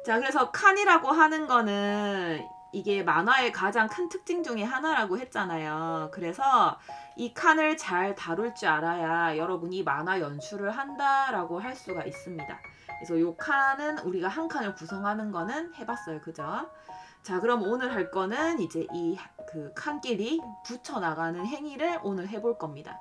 자, 그래서 칸이라고 하는 거는 이게 만화의 가장 큰 특징 중에 하나라고 했잖아요. 그래서 이 칸을 잘 다룰 줄 알아야 여러분이 만화 연출을 한다라고 할 수가 있습니다. 그래서 요 칸은 우리가 한 칸을 구성하는 거는 해봤어요. 그죠? 자, 그럼 오늘 할 거는 이제 이 그 칸끼리 붙여 나가는 행위를 오늘 해볼 겁니다.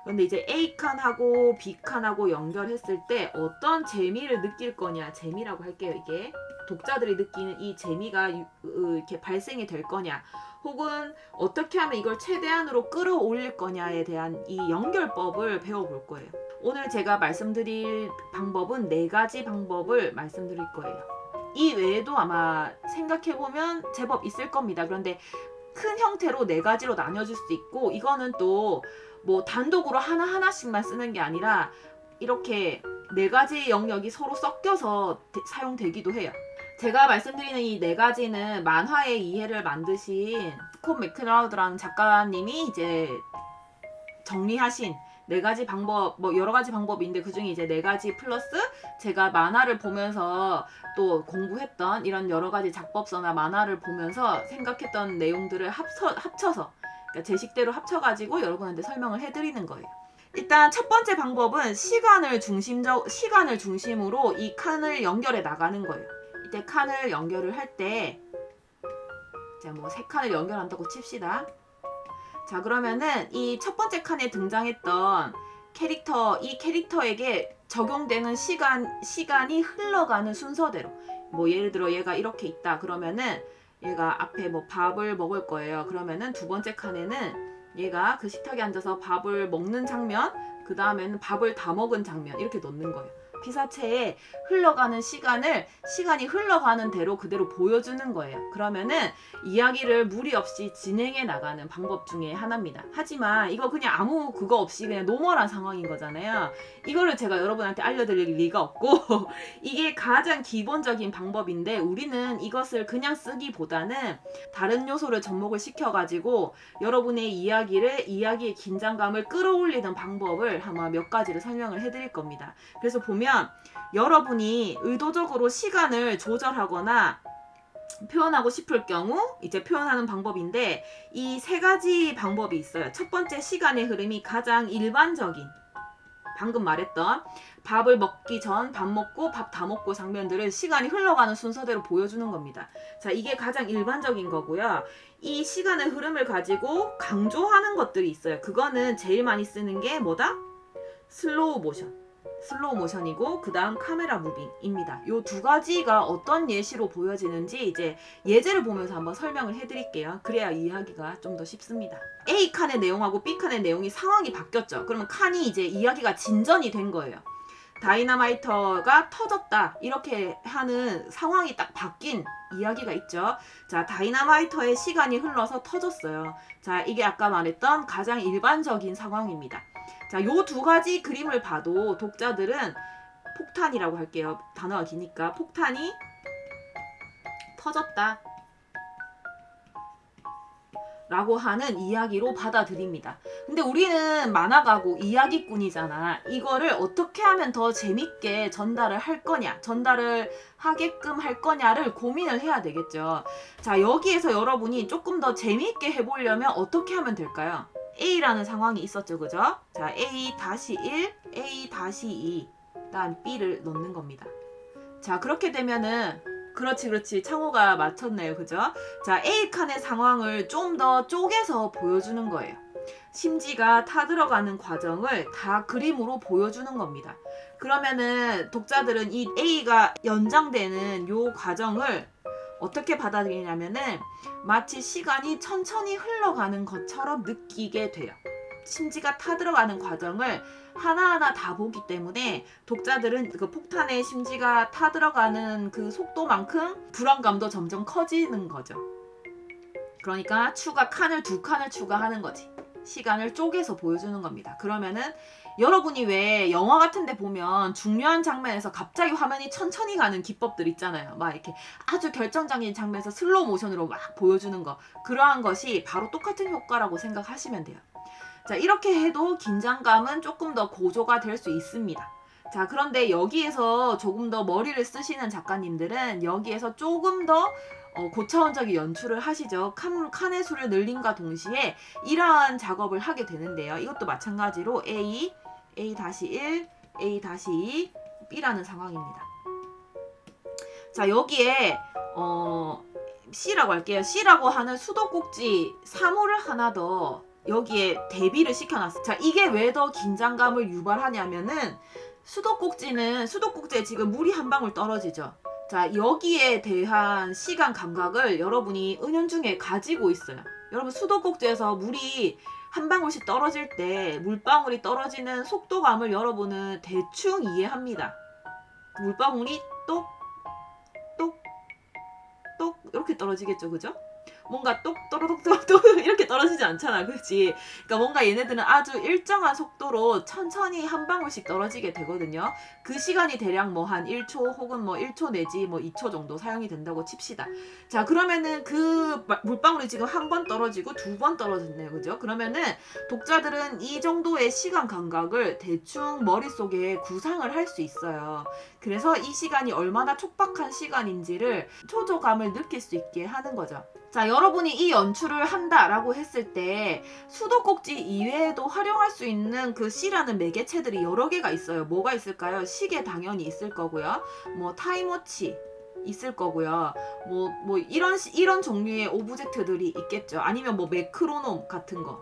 근데 이제 A칸하고 B칸하고 연결했을 때 어떤 재미를 느낄 거냐, 재미라고 할게요. 이게 독자들이 느끼는 이 재미가 이렇게 발생이 될 거냐, 혹은 어떻게 하면 이걸 최대한으로 끌어올릴 거냐에 대한 이 연결법을 배워볼 거예요. 오늘 제가 말씀드릴 방법은 4가지 방법을 말씀드릴 거예요. 이 외에도 아마 생각해보면 제법 있을 겁니다. 그런데 큰 형태로 4가지로 나뉘어질 수 있고, 이거는 또 뭐 단독으로 하나하나씩만 쓰는 게 아니라 이렇게 4가지 영역이 서로 섞여서 사용되기도 해요. 제가 말씀드리는 이 4가지는 만화의 이해를 만드신 스콧 맥클라우드라는 작가님이 이제 정리하신 4가지 방법, 뭐 여러 가지 방법인데 그중에 이제 4가지 플러스 제가 만화를 보면서 또 공부했던 이런 여러 가지 작법서나 만화를 보면서 생각했던 내용들을 합쳐서, 그러니까 제 식대로 합쳐가지고 여러분한테 설명을 해드리는 거예요. 일단 첫 번째 방법은 시간을 중심으로 이 칸을 연결해 나가는 거예요. 이때 칸을 연결을 할 때, 자, 뭐 3칸을 연결한다고 칩시다. 자, 그러면은 이 첫 번째 칸에 등장했던 캐릭터, 이 캐릭터에게 적용되는 시간이 흘러가는 순서대로, 뭐 예를 들어 얘가 이렇게 있다 그러면은 얘가 앞에 뭐 밥을 먹을 거예요. 그러면은 두 번째 칸에는 얘가 그 식탁에 앉아서 밥을 먹는 장면, 그 다음에는 밥을 다 먹은 장면, 이렇게 넣는 거예요. 피사체에 흘러가는 시간이 흘러가는 대로 그대로 보여주는 거예요. 그러면은 이야기를 무리 없이 진행해 나가는 방법 중에 하나입니다. 하지만 이거 그냥 아무 그거 없이 그냥 노멀한 상황인 거잖아요. 이거를 제가 여러분한테 알려드릴 리가 없고 이게 가장 기본적인 방법인데, 우리는 이것을 그냥 쓰기보다는 다른 요소를 접목을 시켜가지고 여러분의 이야기의 긴장감을 끌어올리는 방법을 아마 몇 가지를 설명을 해드릴 겁니다. 그래서 보면 여러분이 의도적으로 시간을 조절하거나 표현하고 싶을 경우 이제 표현하는 방법인데, 이 3가지 방법이 있어요. 첫 번째, 시간의 흐름이 가장 일반적인, 방금 말했던 밥을 먹기 전, 밥 먹고, 밥 다 먹고 장면들을 시간이 흘러가는 순서대로 보여주는 겁니다. 자, 이게 가장 일반적인 거고요. 이 시간의 흐름을 가지고 강조하는 것들이 있어요. 그거는 제일 많이 쓰는 게 뭐다? 슬로우 모션이고, 그 다음 카메라 무빙입니다. 요 2가지가 어떤 예시로 보여지는지 이제 예제를 보면서 한번 설명을 해드릴게요. 그래야 이야기가 좀 더 쉽습니다. A 칸의 내용하고 B 칸의 내용이 상황이 바뀌었죠. 그러면 칸이 이제 이야기가 진전이 된 거예요. 다이너마이터가 터졌다, 이렇게 하는 상황이 딱 바뀐 이야기가 있죠. 자, 다이너마이터의 시간이 흘러서 터졌어요. 자, 이게 아까 말했던 가장 일반적인 상황입니다. 자, 요 2가지 그림을 봐도 독자들은 폭탄이라고 할게요. 단어가 기니까 폭탄이 터졌다 라고 하는 이야기로 받아들입니다. 근데 우리는 만화가고 이야기꾼이잖아. 이거를 어떻게 하면 더 재밌게 전달을 할 거냐, 전달을 하게끔 할 거냐를 고민을 해야 되겠죠. 자, 여기에서 여러분이 조금 더 재밌게 해보려면 어떻게 하면 될까요? A라는 상황이 있었죠. 그죠? 자, A-1, A-2, 다음 B를 넣는 겁니다. 자, 그렇게 되면은 그렇지, 창호가 맞췄네요. 그죠? 자, A칸의 상황을 좀 더 쪼개서 보여주는 거예요. 심지가 타들어가는 과정을 다 그림으로 보여주는 겁니다. 그러면은 독자들은 이 A가 연장되는 요 과정을 어떻게 받아들이냐면은 마치 시간이 천천히 흘러가는 것처럼 느끼게 돼요. 심지가 타들어가는 과정을 하나하나 다 보기 때문에 독자들은 그 폭탄의 심지가 타들어가는 그 속도만큼 불안감도 점점 커지는 거죠. 그러니까 칸을 2칸을 추가하는 거지. 시간을 쪼개서 보여주는 겁니다. 그러면은 여러분이 왜 영화 같은 데 보면 중요한 장면에서 갑자기 화면이 천천히 가는 기법들 있잖아요. 막 이렇게 아주 결정적인 장면에서 슬로우 모션으로 막 보여주는 거. 그러한 것이 바로 똑같은 효과라고 생각하시면 돼요. 자, 이렇게 해도 긴장감은 조금 더 고조가 될 수 있습니다. 자, 그런데 여기에서 조금 더 머리를 쓰시는 작가님들은 여기에서 조금 더 고차원적인 연출을 하시죠. 칸의 수를 늘림과 동시에 이러한 작업을 하게 되는데요. 이것도 마찬가지로 A, A-1, A-2, B라는 상황입니다. 자, 여기에 C라고 할게요. C라고 하는 수도꼭지 3호를 하나 더 여기에 대비를 시켜놨어요. 자, 이게 왜 더 긴장감을 유발하냐면은 수도꼭지에 지금 물이 한 방울 떨어지죠. 자, 여기에 대한 시간 감각을 여러분이 은연중에 가지고 있어요. 여러분, 수도꼭지에서 물이 한 방울씩 떨어질 때 물방울이 떨어지는 속도감을 여러분은 대충 이해합니다. 물방울이 똑, 똑, 똑 이렇게 떨어지겠죠, 그죠? 뭔가 똑 또르륵 이렇게 떨어지지 않잖아, 그렇지? 그러니까 뭔가 얘네들은 아주 일정한 속도로 천천히 한 방울씩 떨어지게 되거든요. 그 시간이 대략 뭐 한 1초 혹은 뭐 1초 내지 뭐 2초 정도 사용이 된다고 칩시다. 자, 그러면은 그 물방울이 지금 한 번 떨어지고 두 번 떨어졌네요, 그죠? 그러면은 독자들은 이 정도의 시간 감각을 대충 머릿속에 구상을 할 수 있어요. 그래서 이 시간이 얼마나 촉박한 시간인지를 초조감을 느낄 수 있게 하는 거죠. 자, 여러분이 이 연출을 한다라고 했을 때 수도꼭지 이외에도 활용할 수 있는 그 C라는 매개체들이 여러 개가 있어요. 뭐가 있을까요? 시계 당연히 있을 거고요. 뭐 타임워치 있을 거고요. 뭐 이런 종류의 오브젝트들이 있겠죠. 아니면 뭐 메크로놈 같은 거.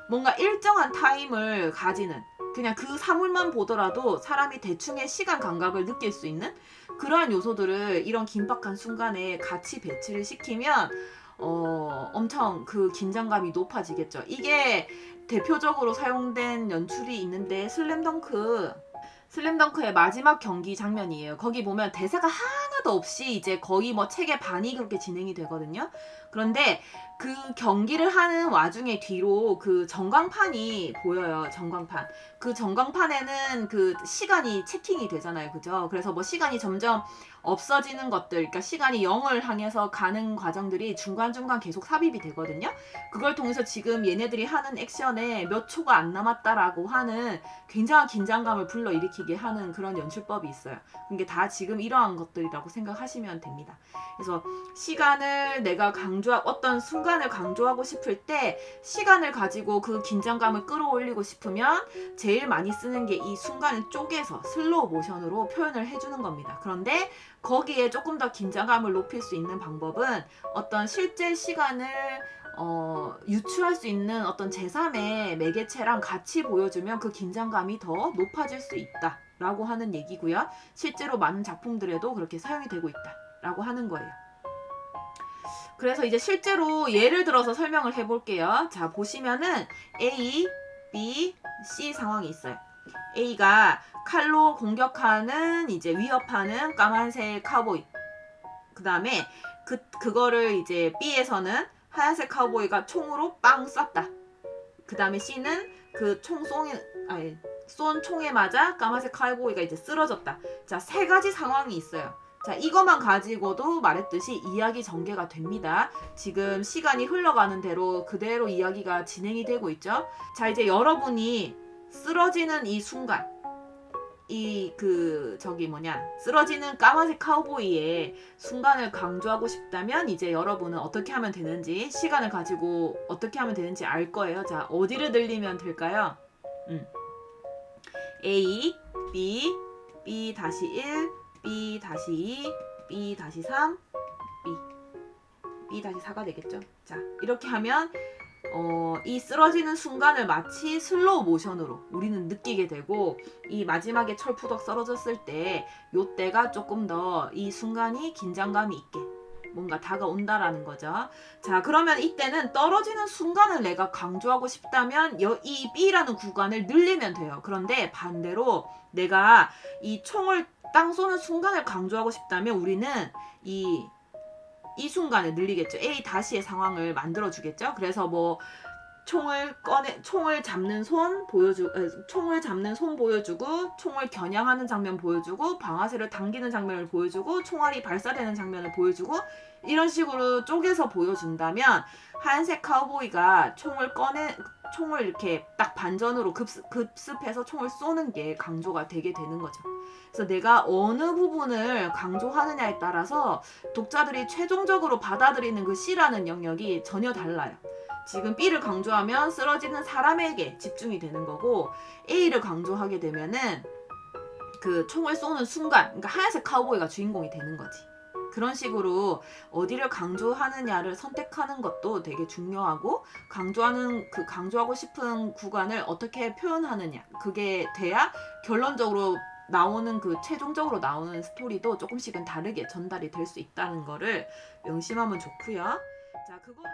뭔가 일정한 타임을 가지는, 그냥 그 사물만 보더라도 사람이 대충의 시간 감각을 느낄 수 있는 그러한 요소들을 이런 긴박한 순간에 같이 배치를 시키면 엄청 그 긴장감이 높아지겠죠. 이게 대표적으로 사용된 연출이 있는데 슬램덩크의 마지막 경기 장면이에요. 거기 보면 대사가 하나도 없이 이제 거의 뭐 책의 반이 그렇게 진행이 되거든요. 그런데 그 경기를 하는 와중에 뒤로 그 전광판이 보여요. 전광판. 그 전광판에는 그 시간이 채팅이 되잖아요. 그죠? 그래서 뭐 시간이 점점 없어지는 것들, 그러니까 시간이 0을 향해서 가는 과정들이 중간중간 계속 삽입이 되거든요. 그걸 통해서 지금 얘네들이 하는 액션에 몇 초가 안 남았다라고 하는 굉장한 긴장감을 불러일으키게 하는 그런 연출법이 있어요. 그게 다 지금 이러한 것들이라고 생각하시면 됩니다. 그래서 시간을 내가 어떤 순간을 강조하고 싶을 때 시간을 가지고 그 긴장감을 끌어올리고 싶으면 제일 많이 쓰는 게 이 순간을 쪼개서 슬로우 모션으로 표현을 해주는 겁니다. 그런데 거기에 조금 더 긴장감을 높일 수 있는 방법은 어떤 실제 시간을 유추할 수 있는 어떤 제3의 매개체랑 같이 보여주면 그 긴장감이 더 높아질 수 있다 라고 하는 얘기고요. 실제로 많은 작품들에도 그렇게 사용이 되고 있다 라고 하는 거예요. 그래서 이제 실제로 예를 들어서 설명을 해볼게요. 자, 보시면은 A, B, C 상황이 있어요. A가 칼로 공격하는, 이제 위협하는 까만색 카우보이. 그 다음에 그거를 이제 B에서는 하얀색 카우보이가 총으로 빵 쐈다. 그 다음에 C는 그 쏜 총에 맞아 까만색 카우보이가 이제 쓰러졌다. 자, 세 가지 상황이 있어요. 자, 이것만 가지고도 말했듯이 이야기 전개가 됩니다. 지금 시간이 흘러가는 대로 그대로 이야기가 진행이 되고 있죠. 자, 이제 여러분이 쓰러지는 이 순간, 쓰러지는 까만색 카우보이의 순간을 강조하고 싶다면 이제 여러분은 어떻게 하면 되는지, 시간을 가지고 어떻게 하면 되는지 알 거예요. 자, 어디를 늘리면 될까요? A, B, B-1, B-2, B-3, B-4가 되겠죠. 자, 이렇게 하면 이 쓰러지는 순간을 마치 슬로우 모션으로 우리는 느끼게 되고, 이 마지막에 철푸덕 쓰러졌을 때 요때가 조금 더 이 순간이 긴장감이 있게 뭔가 다가온다라는 거죠. 자, 그러면 이때는 떨어지는 순간을 내가 강조하고 싶다면 이 B라는 구간을 늘리면 돼요. 그런데 반대로 내가 이 총을 땅 쏘는 순간을 강조하고 싶다면 우리는 이 순간을 늘리겠죠. A-의 상황을 만들어 주겠죠. 그래서 뭐 총을 잡는 손 보여주고, 총을 잡는 손 보여주고, 총을 겨냥하는 장면 보여주고, 방아쇠를 당기는 장면을 보여주고, 총알이 발사되는 장면을 보여주고, 이런 식으로 쪼개서 보여준다면 하얀색 카우보이가 총을 이렇게 딱 반전으로 급습해서 총을 쏘는 게 강조가 되게 되는 거죠. 그래서 내가 어느 부분을 강조하느냐에 따라서 독자들이 최종적으로 받아들이는 그 C라는 영역이 전혀 달라요. 지금 B를 강조하면 쓰러지는 사람에게 집중이 되는 거고, A를 강조하게 되면은 그 총을 쏘는 순간, 그러니까 하얀색 카우보이가 주인공이 되는 거지. 그런 식으로 어디를 강조하느냐를 선택하는 것도 되게 중요하고, 강조하고 싶은 구간을 어떻게 표현하느냐, 그게 돼야 결론적으로 최종적으로 나오는 스토리도 조금씩은 다르게 전달이 될 수 있다는 거를 명심하면 좋고요. 자, 그거를